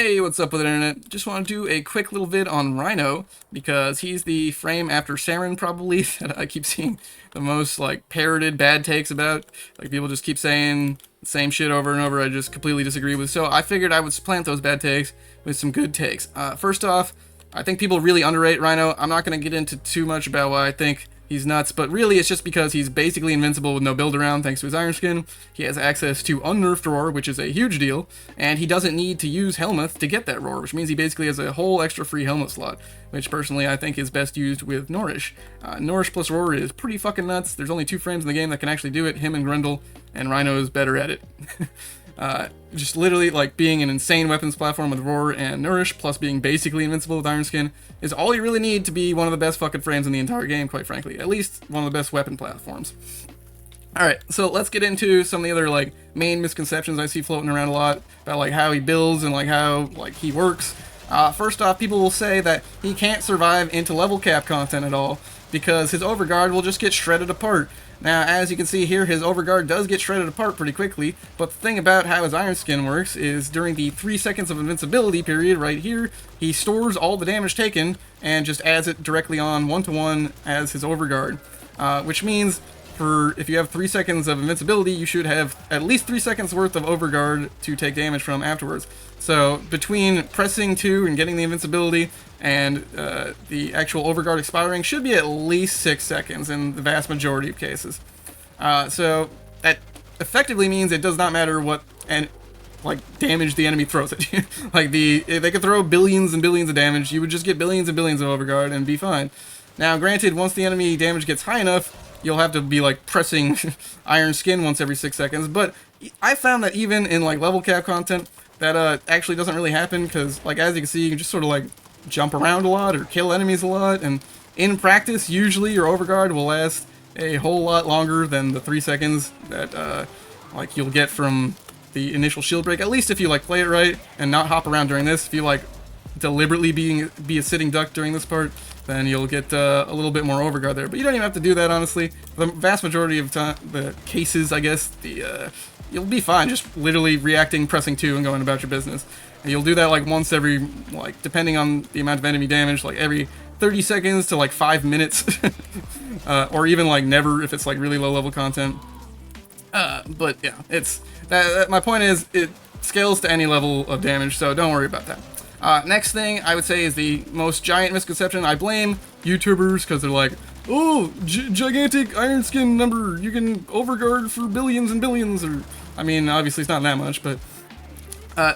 Hey, what's up with the internet? Just want to do a quick little vid on Rhino, because he's the frame after Saren, probably, that I keep seeing the most, like, parroted bad takes about. Like, people just keep saying the same shit over and over I just completely disagree with. So I figured I would supplant those bad takes with some good takes. First off, I think people really underrate Rhino. I'm not going to get into too much about why I think he's nuts, but really it's just because he's basically invincible with no build around thanks to his iron skin. He has access to unnerfed roar, which is a huge deal, and he doesn't need to use helmet to get that roar, which means he basically has a whole extra free helmet slot, which personally I think is best used with Nourish. Nourish plus roar is pretty fucking nuts. There's only 2 frames in the game that can actually do it, him and Grendel, and Rhino is better at it. Just literally, like, being an insane weapons platform with Roar and Nourish, plus being basically invincible with Iron Skin, is all you really need to be one of the best fucking frames in the entire game, quite frankly. At least one of the best weapon platforms. Alright, so let's get into some of the other, like, main misconceptions I see floating around a lot about, like, how he builds and, like, how, like, he works. First off, people will say that he can't survive into level cap content at all, because his overguard will just get shredded apart. Now, as you can see here, his overguard does get shredded apart pretty quickly, but the thing about how his iron skin works is during the 3 seconds of invincibility period right here, he stores all the damage taken and just adds it directly on 1-to-1 as his overguard, which means if you have 3 seconds of invincibility, you should have at least 3 seconds worth of overguard to take damage from afterwards. So between pressing 2 and getting the invincibility and the actual overguard expiring should be at least 6 seconds in the vast majority of cases. So that effectively means it does not matter what damage the enemy throws at you. If they could throw billions and billions of damage, you would just get billions and billions of overguard and be fine. Now, granted, once the enemy damage gets high enough, you'll have to be, like, pressing iron skin once every 6 seconds, but I found that even in, like, level cap content, that actually doesn't really happen, because, like, as you can see, you can just sort of, like, jump around a lot or kill enemies a lot, and in practice, usually your overguard will last a whole lot longer than the 3 seconds that, like, you'll get from the initial shield break, at least if you, like, play it right and not hop around during this. If you, like, deliberately be a sitting duck during this part, then you'll get a little bit more overguard there. But you don't even have to do that, honestly. The vast majority of the cases, I guess, you'll be fine just literally reacting, pressing 2, and going about your business. And you'll do that, like, once every, like, depending on the amount of enemy damage, like, every 30 seconds to, like, 5 minutes. Or even, like, never if it's, like, really low-level content. But, yeah, my point is, it scales to any level of damage, so don't worry about that. Next thing I would say is the most giant misconception. I blame YouTubers because they're like, oh, gigantic iron skin number, you can overguard for billions and billions, or, I mean, obviously it's not that much, but,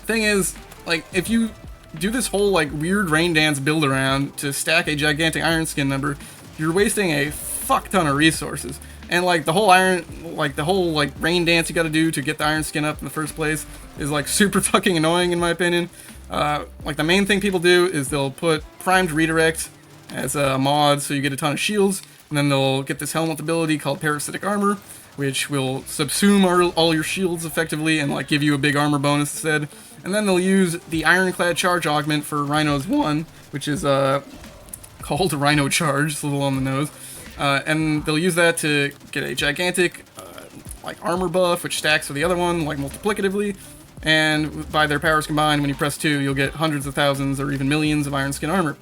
thing is, like, if you do this whole, like, weird rain dance build around to stack a gigantic iron skin number, you're wasting a fuck ton of resources. And, like, the whole rain dance you gotta do to get the iron skin up in the first place is, like, super fucking annoying in my opinion. Like, the main thing people do is they'll put primed redirect as a mod so you get a ton of shields, and then they'll get this helmet ability called parasitic armor, which will subsume all your shields effectively and, like, give you a big armor bonus instead. And then they'll use the ironclad charge augment for Rhino's 1, which is called Rhino Charge, it's a little on the nose. And they'll use that to get a gigantic like, armor buff, which stacks with the other one, like, multiplicatively. And by their powers combined, when you press 2, you'll get hundreds of thousands or even millions of iron skin armor.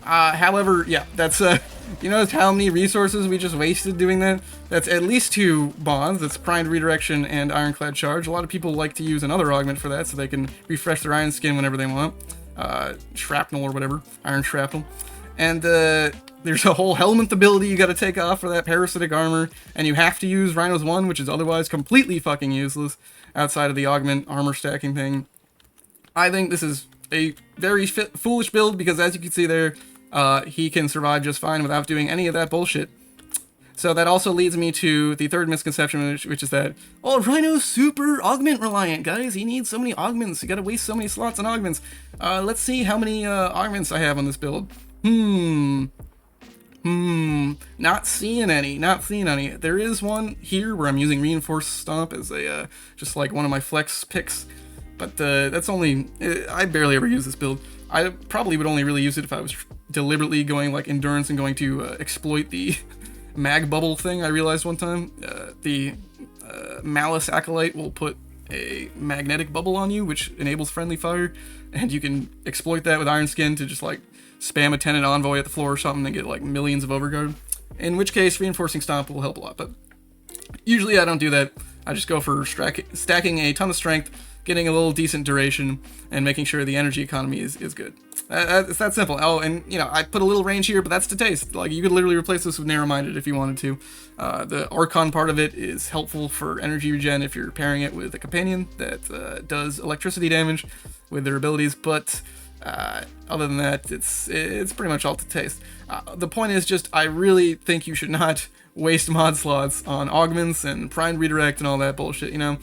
However, yeah, that's, you notice how many resources we just wasted doing that? That's at least 2 bonds. That's primed redirection and ironclad charge. A lot of people like to use another augment for that so they can refresh their iron skin whenever they want. Shrapnel or whatever. Iron shrapnel. And, there's a whole helmet ability you gotta take off for that parasitic armor, and you have to use Rhino's 1, which is otherwise completely fucking useless outside of the augment armor stacking thing. I think this is a very foolish build, because as you can see there, he can survive just fine without doing any of that bullshit. So that also leads me to the third misconception, which is that, oh, Rhino's super augment reliant, guys. He needs so many augments. You gotta waste so many slots on augments. Let's see how many augments I have on this build. Not seeing any. There is one here where I'm using Reinforced Stomp as a, just like one of my flex picks, but that's only, I barely ever use this build. I probably would only really use it if I was deliberately going, like, Endurance and going to exploit the mag bubble thing I realized one time. The Malice Acolyte will put a magnetic bubble on you, which enables friendly fire, and you can exploit that with Iron Skin to just like spam a Tenet Envoy at the floor or something and get like millions of overguard. In which case, reinforcing stomp will help a lot, but usually I don't do that. I just go for stacking a ton of strength, getting a little decent duration, and making sure the energy economy is good. It's that simple. Oh, and you know, I put a little range here, but that's to taste. Like, you could literally replace this with narrow-minded if you wanted to. The archon part of it is helpful for energy regen if you're pairing it with a companion that does electricity damage with their abilities, but other than that, it's pretty much all to taste. The point is just, I really think you should not waste mod slots on augments and prime redirect and all that bullshit, you know?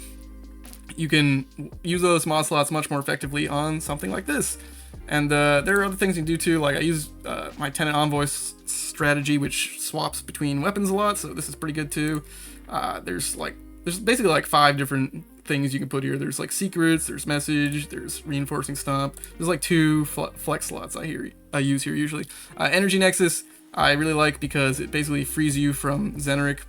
You can use those mod slots much more effectively on something like this. And there are other things you can do too, like I use my Tenet Envoy strategy, which swaps between weapons a lot, so this is pretty good too. There's basically like 5 different things you can put here. There's like secrets, there's message, there's reinforcing stomp. There's like 2 flex slots I use here usually. Energy Nexus I really like because it basically frees you from Xeneric.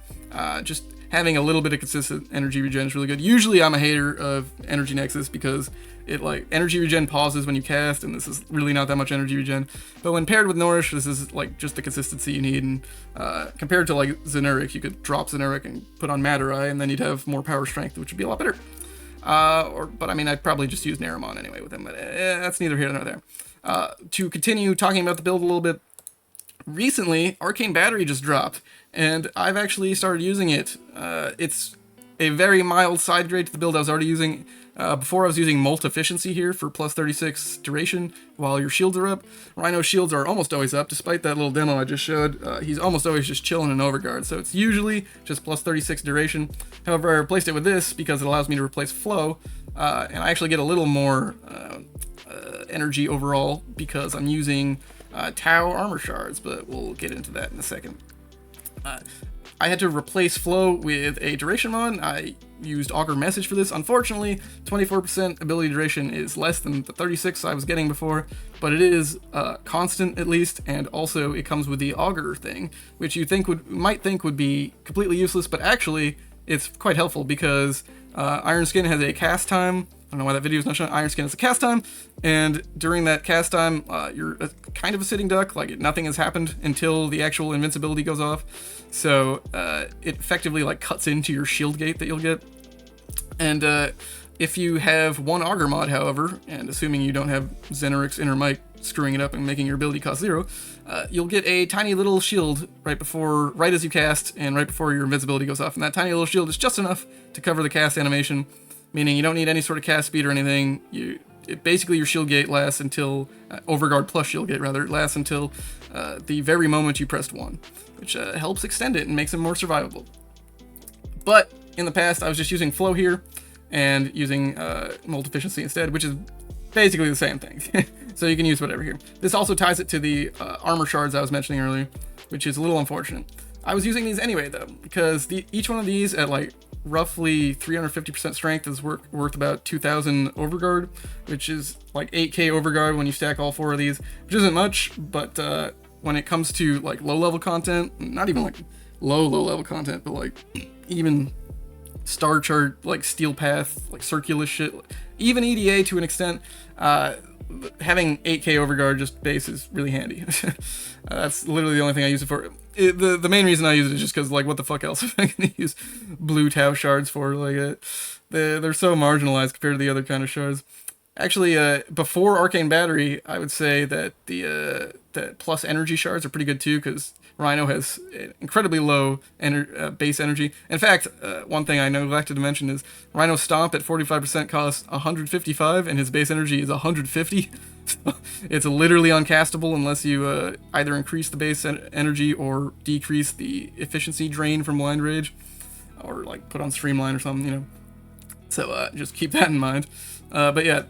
Just having a little bit of consistent energy regen is really good. Usually I'm a hater of Energy Nexus because it like energy regen pauses when you cast, and this is really not that much energy regen. But when paired with Nourish, this is like just the consistency you need. And compared to like Xeneric, you could drop Xeneric and put on Matter Eye, and then you'd have more power strength, which would be a lot better. But I mean, I'd probably just use Naramon anyway with him, but that's neither here nor there. To continue talking about the build a little bit, recently, Arcane Battery just dropped, and I've actually started using it. It's a very mild side grade to the build I was already using. Before I was using Molt Efficiency here for plus 36 duration while your shields are up. Rhino's shields are almost always up, despite that little demo I just showed. He's almost always just chilling in overguard, so it's usually just plus 36 duration. However, I replaced it with this because it allows me to replace flow, and I actually get a little more energy overall because I'm using Tau armor shards, but we'll get into that in a second. I had to replace flow with a duration mod. I used augur message for this. Unfortunately, 24% ability duration is less than the 36 I was getting before, but it is constant at least, and also it comes with the augur thing, which you might think would be completely useless, but actually it's quite helpful because Iron Skin has a cast time. I don't know why that video is not showing. Iron Skin has a cast time, and during that cast time, you're kind of a sitting duck. Like, nothing has happened until the actual invincibility goes off. So it effectively like cuts into your shield gate that you'll get. And if you have one augur mod, however, and assuming you don't have Xeneric's Inner Might screwing it up and making your ability cost 0, you'll get a tiny little shield right as you cast and right before your invincibility goes off. And that tiny little shield is just enough to cover the cast animation, meaning you don't need any sort of cast speed or anything. Basically your shield gate lasts until, overguard plus shield gate rather, lasts until the very moment you pressed 1, which helps extend it and makes it more survivable. But in the past, I was just using flow here and using Molt Efficiency instead, which is basically the same thing. So you can use whatever here. This also ties it to the armor shards I was mentioning earlier, which is a little unfortunate. I was using these anyway though, because each one of these at like roughly 350% strength is worth about 2,000 overguard, which is like 8k overguard when you stack all 4 of these, which isn't much, but when it comes to like low level content, not even like low level content, but like even star chart, like steel path, like Circulus shit, even EDA to an extent, having 8k overguard just base is really handy. That's literally the only thing I use it for. The main reason I use it is just because, like, what the fuck else am I going to use blue Tau shards for? Like, they're so marginalized compared to the other kind of shards. Actually, before Arcane Battery, I would say that that plus energy shards are pretty good too, because Rhino has incredibly low base energy. In fact, one thing I neglected to mention is Rhino Stomp at 45% costs 155, and his base energy is 150. It's literally uncastable unless you either increase the base energy or decrease the efficiency drain from Blind Rage, or like put on Streamline or something, you know. So just keep that in mind. But yeah,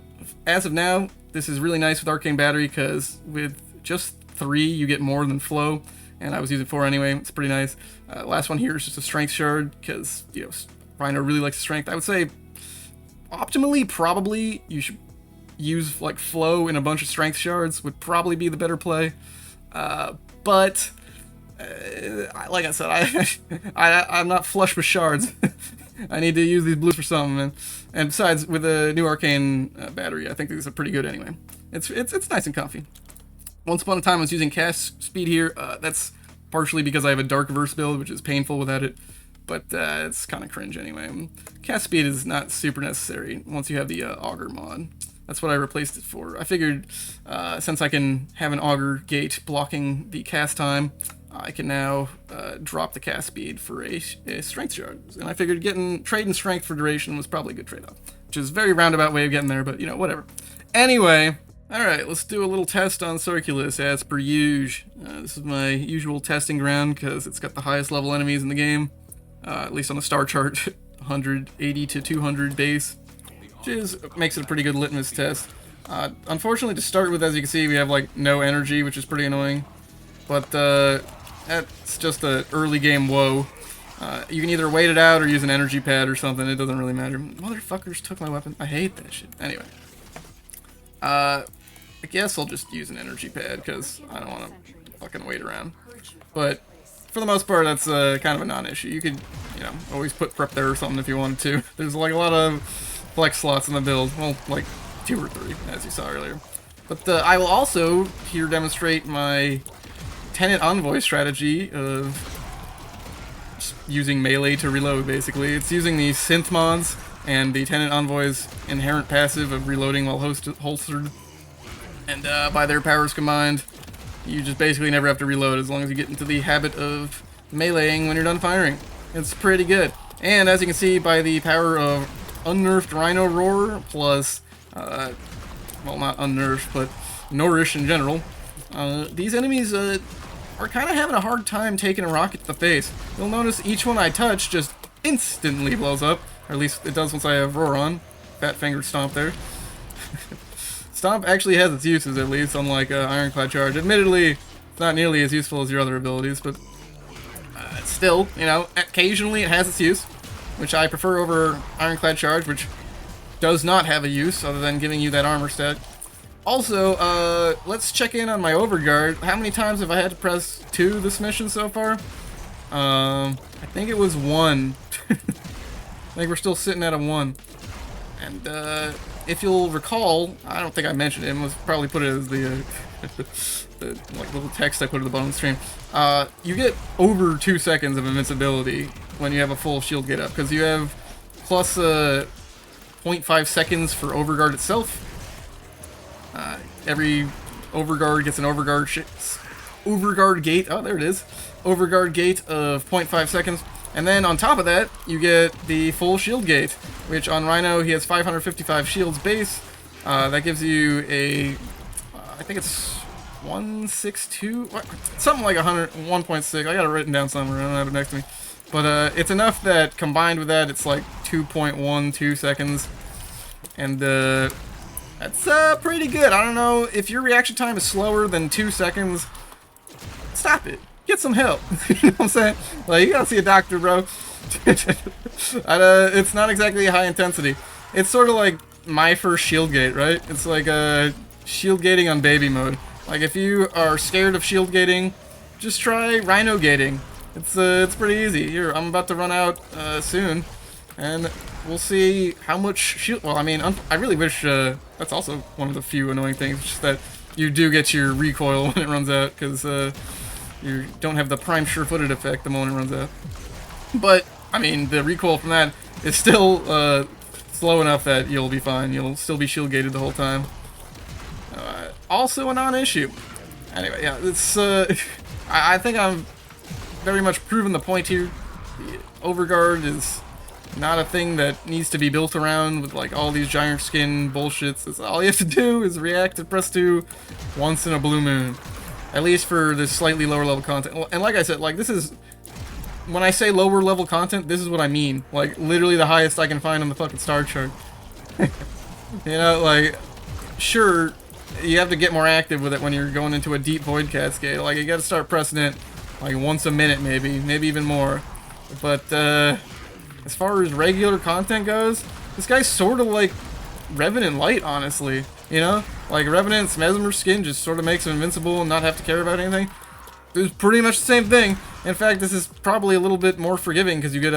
as of now, this is really nice with Arcane Battery because with just 3 you get more than flow, and I was using 4 anyway. It's pretty nice. Last one here is just a strength shard because, you know, Rhino really likes strength. I would say optimally probably you should use like flow in a bunch of strength shards would probably be the better play, but like I said, I'm not flush with shards. I need to use these blues for something, man. And besides, with a new arcane battery, I think these are pretty good anyway. It's nice and comfy. Once upon a time, I was using cast speed here. That's partially because I have a dark verse build, which is painful without it. But it's kind of cringe anyway. Cast speed is not super necessary once you have the augur mod. That's what I replaced it for. I figured since I can have an augur gate blocking the cast time, I can now drop the cast speed for a strength shard. And I figured trading strength for duration was probably a good trade-off. Which is a very roundabout way of getting there, but you know, whatever. Anyway, alright, let's do a little test on Circulus as per usual. This is my usual testing ground because it's got the highest level enemies in the game. At least on the star chart, 180 to 200 base. Which makes it a pretty good litmus test. Unfortunately, to start with, as you can see, we have like no energy, which is pretty annoying. But that's just an early game woe. You can either wait it out or use an energy pad or something. It doesn't really matter. Motherfuckers took my weapon. I hate that shit. Anyway. I guess I'll just use an energy pad because I don't want to fucking wait around. But for the most part, that's kind of a non-issue. You could, you know, always put prep there or something if you wanted to. There's like a lot of flex slots in the build. Well, like 2 or 3, as you saw earlier. But I will also here demonstrate my Tenet Envoy strategy of just using melee to reload, basically. It's using the synth mods and the Tenet Envoy's inherent passive of reloading while holstered. And by their powers combined, you just basically never have to reload as long as you get into the habit of meleeing when you're done firing. It's pretty good. And as you can see by the power of unnerfed Rhino Roar plus, well, not unnerfed, but nourish in general, these enemies are kind of having a hard time taking a rocket to the face. You'll notice each one I touch just instantly blows up, or at least it does once I have Roar on. Fat finger stomp there. Stomp actually has its uses, at least, unlike Ironclad Charge. Admittedly, it's not nearly as useful as your other abilities, but still, you know, occasionally it has its use, which I prefer over Ironclad Charge, which does not have a use other than giving you that armor stat. Also, let's check in on my overguard. How many times have I had to press 2 this mission so far? I think it was 1. I think we're still sitting at a 1. And, if you'll recall, I don't think I mentioned it, I probably put it as the, the like, little text I put at the bottom of the stream. You get over 2 seconds of invincibility when you have a full shield get up, because you have plus 0.5 seconds for overguard itself. Every overguard gets an overguard gate. Oh, there it is. Overguard gate of 0.5 seconds. And then on top of that, you get the full shield gate, which on Rhino, he has 555 shields base. That gives you a, I think it's 162, something like 1.6. I got it written down somewhere. I don't have it next to me. But it's enough that combined with that, it's like 2.12 seconds. And that's pretty good. I don't know, if your reaction time is slower than 2 seconds, stop it. Get some help. You know what I'm saying? Like, you gotta see a doctor, bro. It's not exactly high intensity. It's sort of like my first shield gate, right? It's like shield gating on baby mode. Like, if you are scared of shield gating, just try Rhino gating. It's pretty easy. Here, I'm about to run out soon, and we'll see how much shield. Well, I mean, I really wish that's also one of the few annoying things, just that you do get your recoil when it runs out, because you don't have the prime sure-footed effect the moment it runs out. But, I mean, the recoil from that is still slow enough that you'll be fine. You'll still be shield-gated the whole time. Also a non-issue. Anyway, yeah, it's, I think I'm very much proving the point here. The overguard is not a thing that needs to be built around with, like, all these giant skin bullshits. It's all you have to do is react and press 2 once in a blue moon. At least for this slightly lower level content. And like I said, like, this is, when I say lower level content, this is what I mean. Like, literally the highest I can find on the fucking star chart. You know, like, sure, you have to get more active with it when you're going into a deep void cascade. Like, you gotta start pressing it, like, once a minute maybe even more. But, as far as regular content goes, this guy's sort of like Revenant Light, honestly. You know? Like, Revenant's Mesmer skin just sort of makes him invincible and not have to care about anything. It's pretty much the same thing. In fact, this is probably a little bit more forgiving, because you get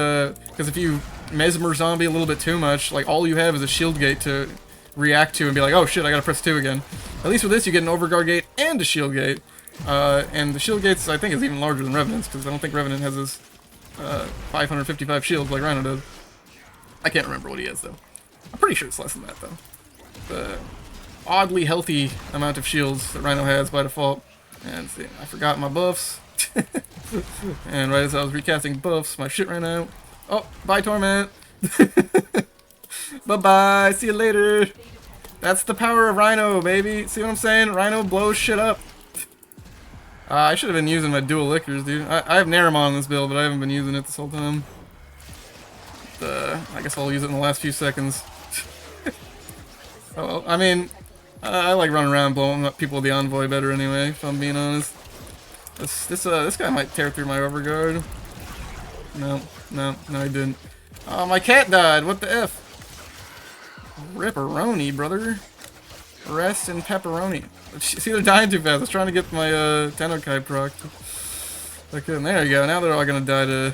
because if you mesmer zombie a little bit too much. Like, all you have is a shield gate to react to and be like, oh shit, I gotta press 2 again. At least with this, you get an overguard gate and a shield gate. And the shield gates, I think, is even larger than Revenant's, because I don't think Revenant has his 555 shields like Rhino does. I can't remember what he has, though. I'm pretty sure it's less than that, though. The oddly healthy amount of shields that Rhino has by default. And see, I forgot my buffs. And right as I was recasting buffs, my shit ran out. Oh, bye, Torment. Bye-bye, see you later. That's the power of Rhino, baby. See what I'm saying? Rhino blows shit up. I should have been using my dual liquors, dude. I have Naramon on this build, but I haven't been using it this whole time. I guess I'll use it in the last few seconds. Oh, well, I mean, I like running around blowing up people with the Envoy better anyway, if I'm being honest. This guy might tear through my overguard. No, he didn't. Oh, my cat died. What the F? Ripperoni, brother. Rest in pepperoni. See, they're dying too fast. I was trying to get my Tenokai proc. Okay, there you go. Now they're all gonna die to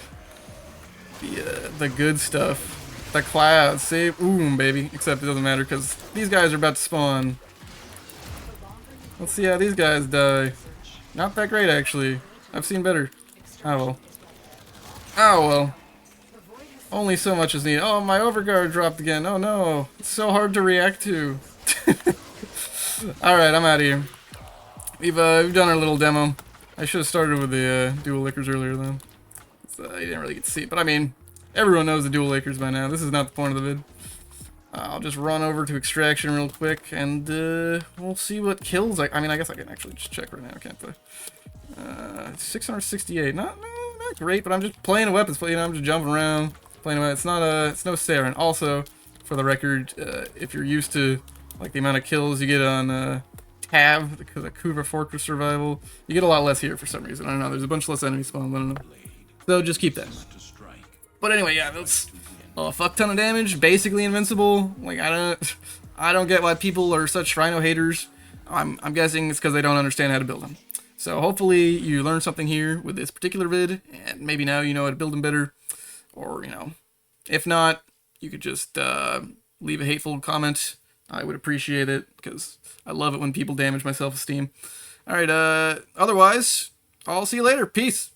the good stuff. The clouds. See? Ooh, baby. Except it doesn't matter because these guys are about to spawn. Let's see how these guys die. Not that great, actually. I've seen better. Oh well. Oh well. Only so much is needed. Oh, my overguard dropped again. Oh no. It's so hard to react to. Alright, I'm out of here. We've done our little demo. I should have started with the dual liquors earlier, though. So, you didn't really get to see it. But I mean, everyone knows the dual liquors by now. This is not the point of the vid. I'll just run over to extraction real quick, and we'll see what kills. I mean, I guess I can actually just check right now, can't I? 668. Not great, but I'm just playing a weapons play. You know, I'm just jumping around, playing a. It's no Saren. Also, for the record, if you're used to like the amount of kills you get on Tav, because of Kuva Fortress Survival, you get a lot less here for some reason. I don't know. There's a bunch less enemy spawn. I don't know. So just keep that in mind. But anyway, yeah, that's a fuck ton of damage. Basically invincible. Like I don't get why people are such Rhino haters. I'm guessing it's because they don't understand how to build them. So hopefully you learned something here with this particular vid, and maybe now you know how to build them better. Or, you know, if not, you could just leave a hateful comment. I would appreciate it, because I love it when people damage my self-esteem. Alright, otherwise, I'll see you later. Peace.